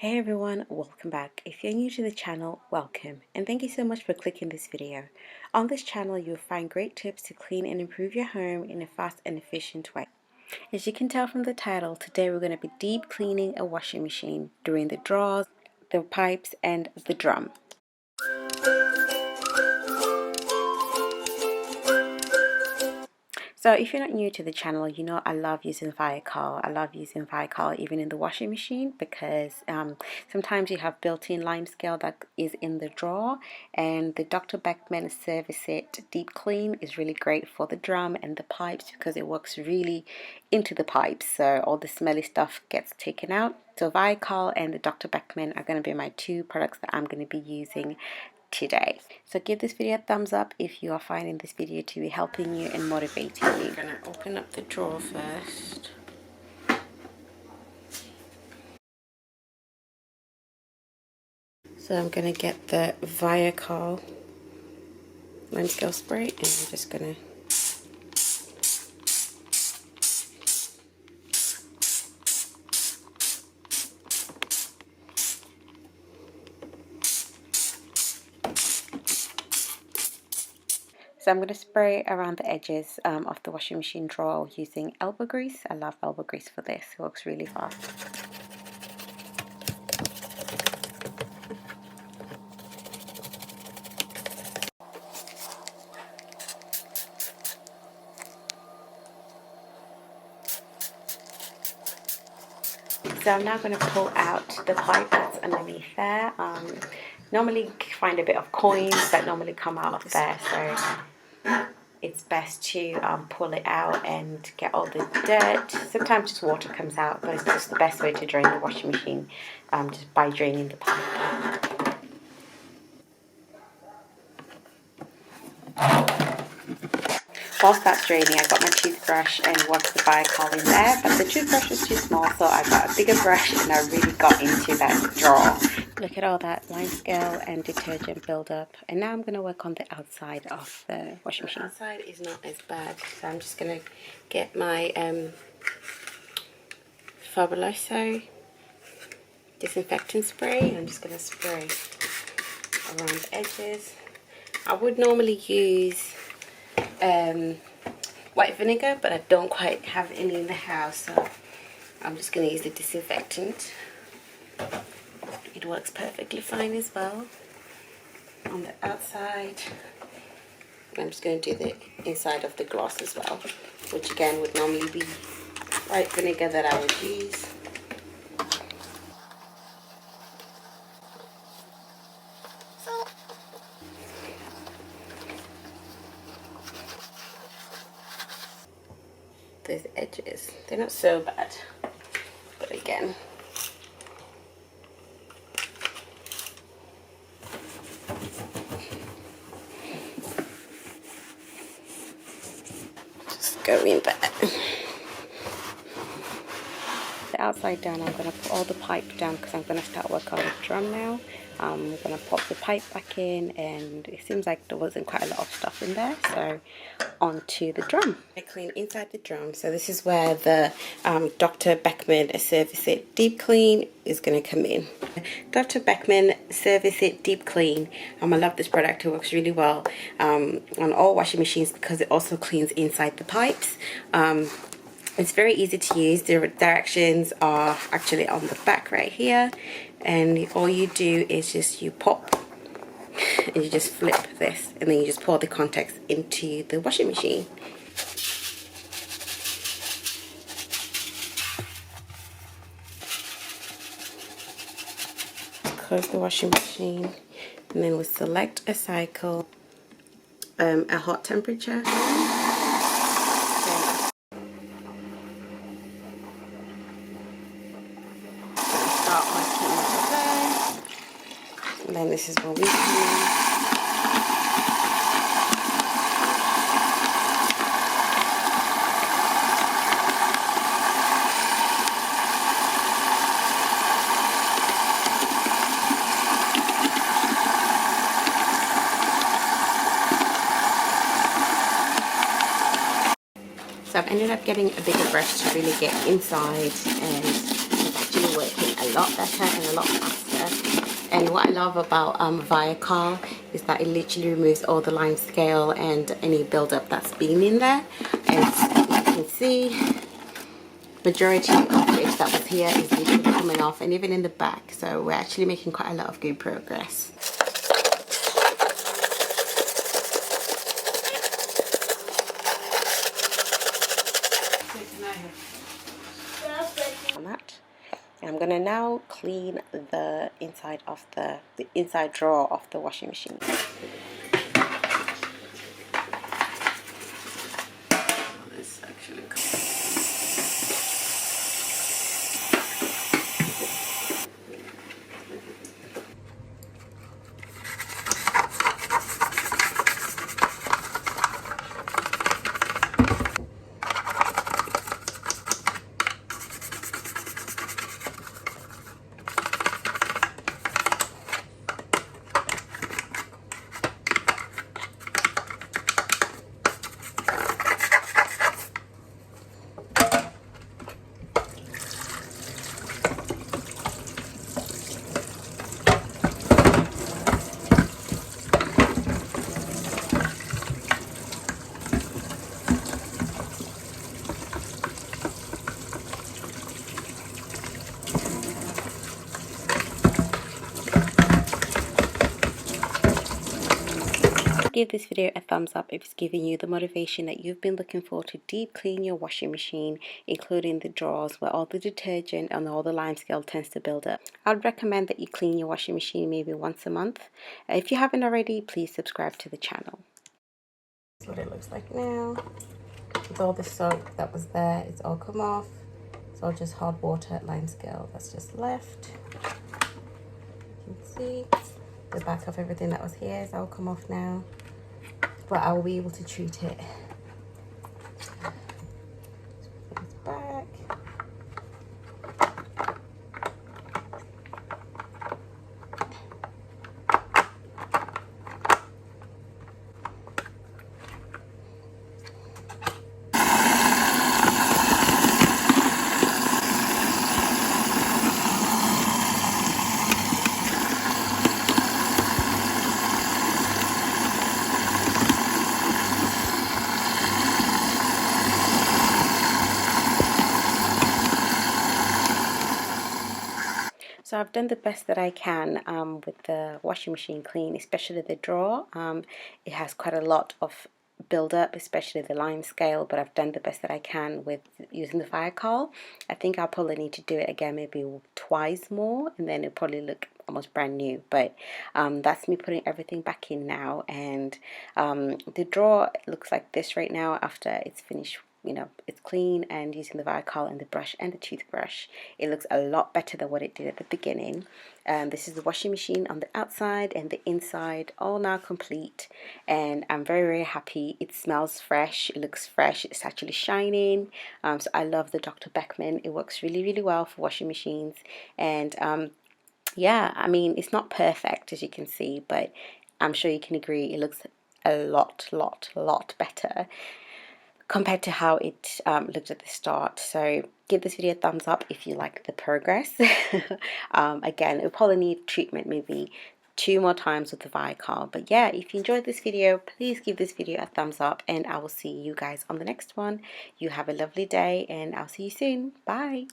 Hey everyone, welcome back. If you're new to the channel, welcome and thank you so much for clicking this video. On this channel you'll find great tips to clean and improve your home in a fast and efficient way. As you can tell from the title, today we're going to be deep cleaning a washing machine, doing the drawers, the pipes and the drum. So if you're not new to the channel, you know I love using Viacal. I love using Viacal even in the washing machine because sometimes you have built-in lime scale that is in the drawer, and the Dr. Beckman Service It Deep Clean is really great for the drum and the pipes because it works really into the pipes, so all the smelly stuff gets taken out. So Viacal and the Dr. Beckman are going to be my two products that I'm going to be using today. So give this video a thumbs up if you are finding this video to be helping you and motivating you. I'm gonna open up the drawer first. So I'm gonna get the Viacal lime scale spray and I'm just gonna I'm going to spray around the edges of the washing machine drawer using elbow grease. I love elbow grease for this, it works really fast. So I'm now going to pull out the pipe that's underneath there. Normally find a bit of coins that normally come out of there, so it's best to pull it out and get all the dirt. Sometimes just water comes out, but it's just the best way to drain the washing machine, just by draining the pipe. Whilst that's draining, I got my toothbrush and worked the Viacal in there, but the toothbrush was too small, so I got a bigger brush and I really got into that drawer. Look at all that lime scale and detergent buildup, and now I'm going to work on the outside of the washing machine. The outside is not as bad, so I'm just going to get my Fabuloso disinfectant spray. I'm just going to spray around the edges. I would normally use white vinegar, but I don't quite have any in the house, so I'm just going to use the disinfectant. It works perfectly fine as well on the outside. I'm just going to do the inside of the glass as well, which again would normally be white vinegar that I would use. Those edges, they're not so bad, but again, just go in there. The outside down, I'm going to put all the pipe down because I'm going to start work on the drum now. I'm going to pop the pipe back in, and it seems like there wasn't quite a lot of stuff in there, so onto the drum. I clean inside the drum, so this is where the Dr. Beckman Service It Deep Clean is going to come in. Dr. Beckman Service It Deep Clean, I love this product. It works really well on all washing machines because it also cleans inside the pipes. It's very easy to use. The directions are actually on the back right here, and all you do is just you pop and you just flip this, and then you just pour the contacts into the washing machine. Close the washing machine, and then we'll select a cycle, a hot temperature. And then this is what we come in. So I've ended up getting a bigger brush to really get inside and actually actually working a lot better and a lot faster. And what I love about Viacol is that it literally removes all the lime scale and any buildup that's been in there. And you can see majority of it that was here is literally coming off, and even in the back. So we're actually making quite a lot of good progress. On that, and I'm gonna now clean the inside of the inside drawer of the washing machine. This actually. Give this video a thumbs up if it's giving you the motivation that you've been looking for to deep clean your washing machine, including the drawers where all the detergent and all the lime scale tends to build up. I'd recommend that you clean your washing machine maybe once a month. If you haven't already, please subscribe to the channel. That's what it looks like now. With all the soap that was there, it's all come off. It's all just hard water lime scale that's just left. You can see the back of everything that was here is all come off now, but I will be able to treat it. It's back. So I've done the best that I can with the washing machine clean, especially the drawer. It has quite a lot of build up, especially the lime scale, but I've done the best that I can with using the Viacol. I think I'll probably need to do it again maybe twice more, and then it'll probably look almost brand new. But that's me putting everything back in now, and the drawer looks like this right now after it's finished. You know, it's clean, and using the Viacol and the brush and the toothbrush, it looks a lot better than what it did at the beginning. This is the washing machine on the outside and the inside, all now complete, and I'm very, very happy. It smells fresh, it looks fresh, it's actually shining. So I love the Dr. Beckman. It works really, really well for washing machines, and yeah, I mean, it's not perfect as you can see, but I'm sure you can agree it looks a lot better compared to how it looked at the start. So give this video a thumbs up if you like the progress. Again, it'll probably need treatment maybe 2 more times with the Viacol. But yeah, if you enjoyed this video, please give this video a thumbs up, and I will see you guys on the next one. You have a lovely day, and I'll see you soon. Bye.